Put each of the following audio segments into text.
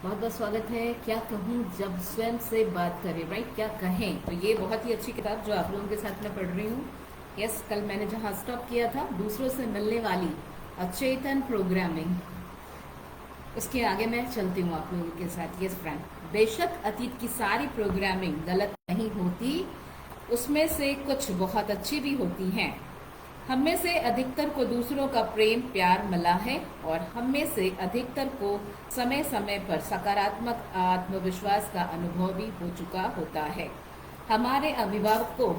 बहुत बहुत स्वागत है। क्या कहूँ जब स्वयं से बात करें, राइट, क्या कहें। तो ये बहुत ही अच्छी किताब जो आप लोगों के साथ मैं पढ़ रही हूँ। यस, कल मैंने जहाँ स्टॉप किया था, दूसरों से मिलने वाली अचेतन प्रोग्रामिंग, उसके आगे मैं चलती हूँ आप लोगों के साथ। यस फ्रेंड, बेशक अतीत की सारी प्रोग्रामिंग गलत नहीं होती, उसमें से कुछ बहुत अच्छी भी होती हैं। हम में से अधिकतर को दूसरों का प्रेम प्यार मिला है और हम में से अधिकतर को समय समय पर सकारात्मक आत्मविश्वास का अनुभव भी हो चुका होता है। हमारे अभिभावकों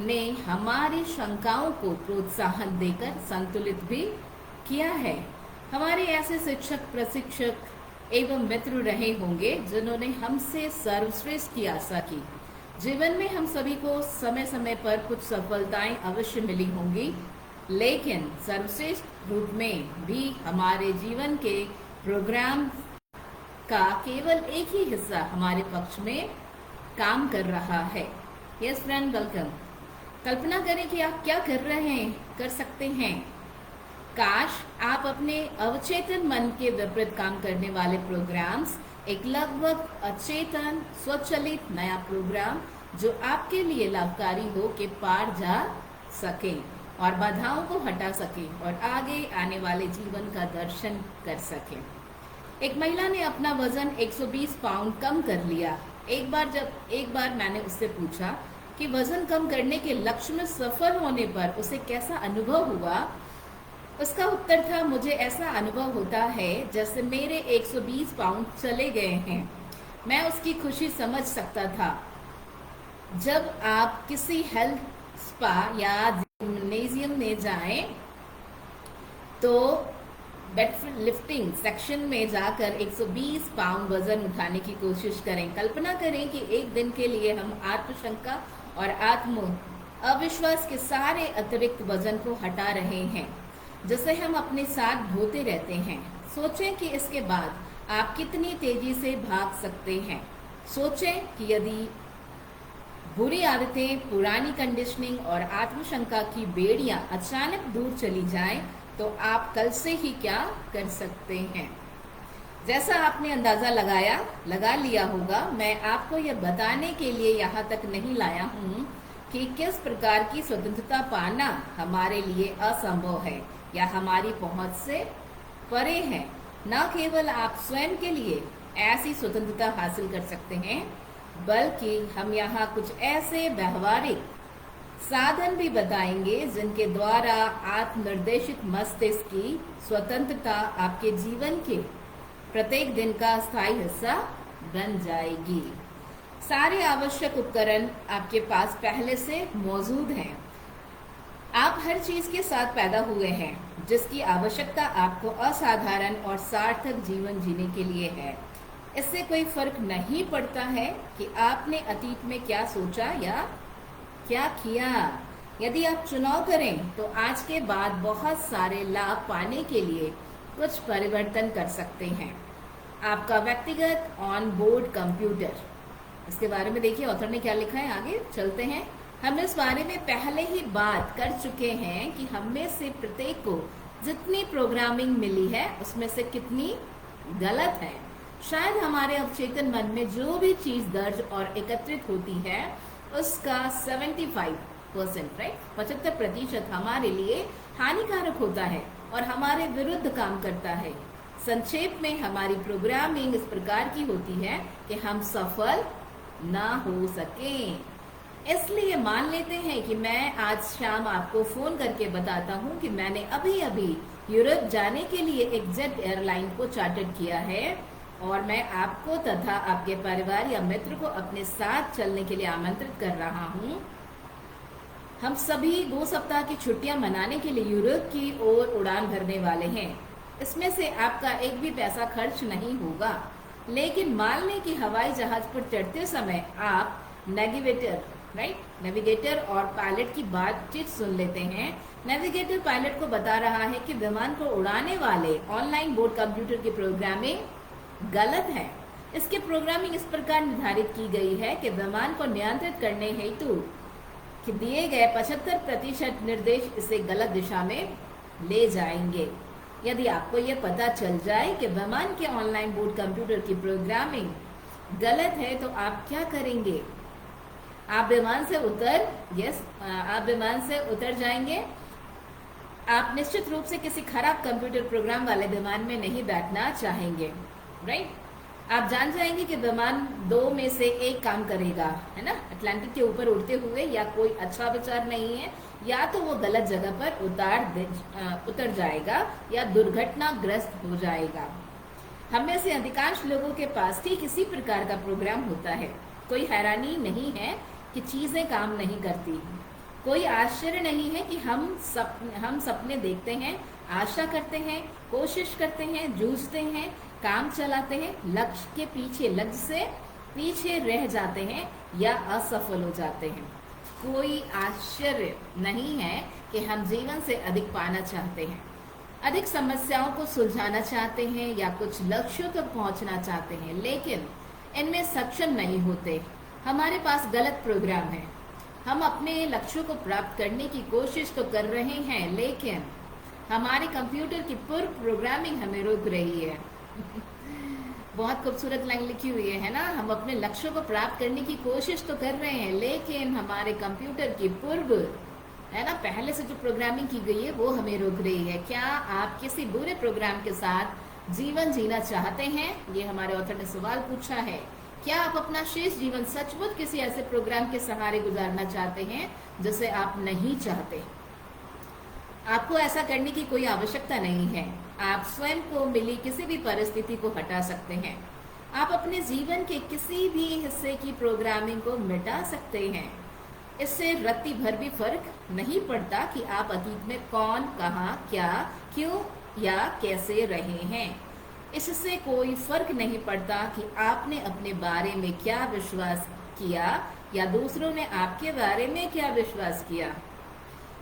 ने हमारी शंकाओं को प्रोत्साहन देकर संतुलित भी किया है। हमारे ऐसे शिक्षक प्रशिक्षक एवं मित्र रहे होंगे जिन्होंने हमसे सर्वश्रेष्ठ की आशा की। जीवन में हम सभी को समय समय पर कुछ सफलताएं अवश्य मिली होंगी, लेकिन सर्वश्रेष्ठ रूप में भी हमारे जीवन के प्रोग्राम का केवल एक ही हिस्सा हमारे पक्ष में काम कर रहा है। Yes friend, welcome. कल्पना करें कि आप क्या कर सकते हैं। काश आप अपने अवचेतन मन के विपरीत काम करने वाले प्रोग्राम्स, एक लगभग अचेतन स्वचालित नया प्रोग्राम जो आपके लिए लाभकारी हो के पार जा सके और बाधाओं को हटा सके और आगे आने वाले जीवन का दर्शन कर सके। एक महिला ने अपना वजन 120 पाउंड कम कर लिया। एक बार मैंने उससे पूछा कि वजन कम करने के लक्ष्य में सफल होने पर उसे कैसा अनुभव हुआ। उसका उत्तर था, मुझे ऐसा अनुभव होता है जैसे मेरे 120 पाउंड चले गए हैं। मैं उसकी खुशी समझ सकता था। जब आप किसी हेल्थ स्पा या जिम्नेजियम में जाएं तो लिफ्टिंग सेक्शन में जाकर 120 पाउंड वजन उठाने की कोशिश करें। कल्पना करें कि एक दिन के लिए हम आत्मशंका और आत्म अविश्वास के सारे अतिरिक्त वजन को हटा रहे हैं जिसे हम अपने साथ ढोते रहते हैं। सोचें कि इसके बाद आप कितनी तेजी से भाग सकते हैं। सोचें कि यदि बुरी आदतें, पुरानी कंडीशनिंग और आत्मशंका की बेड़ियां अचानक दूर चली जाएं, तो आप कल से ही क्या कर सकते हैं। जैसा आपने अंदाजा लगा लिया होगा, मैं आपको यह बताने के लिए यहाँ तक नहीं लाया हूँ कि किस प्रकार की स्वतंत्रता पाना हमारे लिए असंभव है या हमारी पहुंच से परे है। न केवल आप स्वयं के लिए ऐसी स्वतंत्रता हासिल कर सकते हैं, बल्कि हम यहाँ कुछ ऐसे व्यवहारिक साधन भी बताएंगे जिनके द्वारा आत्मनिर्देशित मस्तिष्क की स्वतंत्रता आपके जीवन के प्रत्येक दिन का स्थायी हिस्सा बन जाएगी। सारे आवश्यक उपकरण आपके पास पहले से मौजूद हैं। आप हर चीज के साथ पैदा हुए हैं जिसकी आवश्यकता आपको असाधारण और सार्थक जीवन जीने के लिए है। इससे कोई फर्क नहीं पड़ता है कि आपने अतीत में क्या सोचा या क्या किया। यदि आप चुनाव करें तो आज के बाद बहुत सारे लाभ पाने के लिए कुछ परिवर्तन कर सकते हैं। आपका व्यक्तिगत ऑन बोर्ड कंप्यूटर, इसके बारे में देखिए ऑथर ने क्या लिखा है। आगे चलते हैं। हम इस बारे में पहले ही बात कर चुके हैं कि हम में से प्रत्येक को जितनी प्रोग्रामिंग मिली है उसमें से कितनी गलत है। शायद हमारे अवचेतन मन में जो भी चीज दर्ज और एकत्रित होती है उसका 75%, राइट, 75% हमारे लिए हानिकारक होता है और हमारे विरुद्ध काम करता है। संक्षेप में हमारी प्रोग्रामिंग इस प्रकार की होती है कि हम सफल ना हो सकें। इसलिए मान लेते हैं कि मैं आज शाम आपको फोन करके बताता हूं कि मैंने अभी अभी यूरोप जाने के लिए एक जेट एयरलाइन को चार्टर किया है और मैं आपको तथा आपके परिवार या मित्र को अपने साथ चलने के लिए आमंत्रित कर रहा हूं। हम सभी 2 सप्ताह की छुट्टियां मनाने के लिए यूरोप की ओर उड़ान भरने वाले हैं। इसमें से आपका एक भी पैसा खर्च नहीं होगा। लेकिन मान लें कि हवाई जहाज पर चढ़ते समय आप नेविगेटर और पायलट की बातचीत सुन लेते हैं। नेविगेटर पायलट को बता रहा है कि विमान को उड़ाने वाले ऑनलाइन बोर्ड कंप्यूटर की प्रोग्रामिंग गलत है। इसकी प्रोग्रामिंग इस प्रकार निर्धारित की गई है कि विमान को नियंत्रित करने हेतु कि दिए गए 75% निर्देश इसे गलत दिशा में ले जाएंगे। यदि आपको ये पता चल जाए कि विमान के ऑनलाइन बोर्ड कंप्यूटर की प्रोग्रामिंग गलत है तो आप क्या करेंगे? आप विमान से आप विमान से उतर जाएंगे। आप निश्चित रूप से किसी खराब कंप्यूटर प्रोग्राम वाले विमान में नहीं बैठना चाहेंगे, राइट? आप जान जाएंगे कि विमान दो में से एक काम करेगा, है ना? अटलांटिक के ऊपर उड़ते हुए या कोई अच्छा विचार नहीं है, या तो वो गलत जगह पर उतर जाएगा या दुर्घटनाग्रस्त हो जाएगा। हम में से अधिकांश लोगों के पास ठीक इसी प्रकार का प्रोग्राम होता है। कोई हैरानी नहीं है कि चीजें काम नहीं करती। कोई आश्चर्य नहीं है कि हम सपने देखते हैं, आशा करते हैं, कोशिश करते हैं, जूझते हैं, काम चलाते हैं, लक्ष्य से पीछे रह जाते हैं या असफल हो जाते हैं। कोई आश्चर्य नहीं है कि हम जीवन से अधिक पाना चाहते हैं, अधिक समस्याओं को सुलझाना चाहते हैं या कुछ लक्ष्यों तक पहुंचना चाहते हैं, लेकिन इनमें सक्षम नहीं होते। हमारे पास गलत प्रोग्राम है। हम अपने लक्ष्यों को प्राप्त करने की कोशिश तो कर रहे हैं, लेकिन हमारे कंप्यूटर की पूर्व प्रोग्रामिंग हमें रोक रही है। बहुत खूबसूरत लाइन लिखी हुई है ना? हम अपने लक्ष्यों को प्राप्त करने की कोशिश तो कर रहे हैं, लेकिन हमारे कंप्यूटर की पूर्व, है ना, पहले से जो प्रोग्रामिंग की गई है वो हमें रोक रही है। क्या आप किसी बुरे प्रोग्राम के साथ जीवन जीना चाहते हैं? ये हमारे ऑथर ने सवाल पूछा है। क्या आप अपना शेष जीवन सचमुच किसी ऐसे प्रोग्राम के सहारे गुजारना चाहते हैं जिसे आप नहीं चाहते? आपको ऐसा करने की कोई आवश्यकता नहीं है। आप स्वयं को मिली किसी भी परिस्थिति को हटा सकते हैं। आप अपने जीवन के किसी भी हिस्से की प्रोग्रामिंग को मिटा सकते हैं। इससे रत्ती भर भी फर्क नहीं पड़ता कि आप अतीत में कौन, कहां, क्या, क्यों या कैसे रहे हैं। इससे कोई फर्क नहीं पड़ता कि आपने अपने बारे में क्या विश्वास किया या दूसरों ने आपके बारे में क्या विश्वास किया।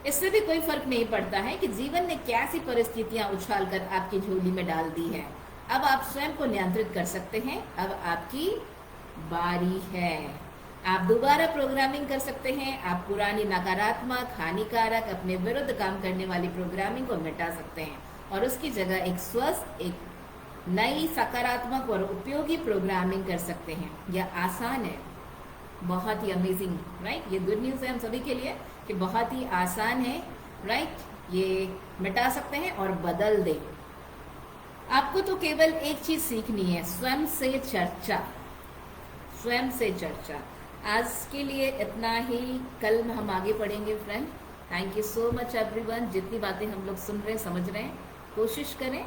इससे भी कोई फर्क नहीं पड़ता है कि जीवन ने कैसी परिस्थितियां उछालकर आपकी झोली में डाल दी है। अब आप स्वयं को नियंत्रित कर सकते हैं। अब आपकी बारी है। आप दोबारा प्रोग्रामिंग कर सकते हैं। आप पुरानी नकारात्मक, हानिकारक, अपने विरुद्ध काम करने वाली प्रोग्रामिंग को मिटा सकते हैं और उसकी जगह एक स्वस्थ, एक नई, सकारात्मक और उपयोगी प्रोग्रामिंग कर सकते हैं। यह आसान है, बहुत ही अमेजिंग, राइट? ये गुड न्यूज़ है हम सभी के लिए कि बहुत ही आसान है, राइट? ये मिटा सकते हैं और बदल दे। आपको तो केवल एक चीज सीखनी है, स्वयं से चर्चा। स्वयं से चर्चा। आज के लिए इतना ही। कल हम आगे पढ़ेंगे friend. Thank you so much everyone. जितनी बातें हम लोग सुन रहे हैं, समझ रहे हैं, कोशिश करें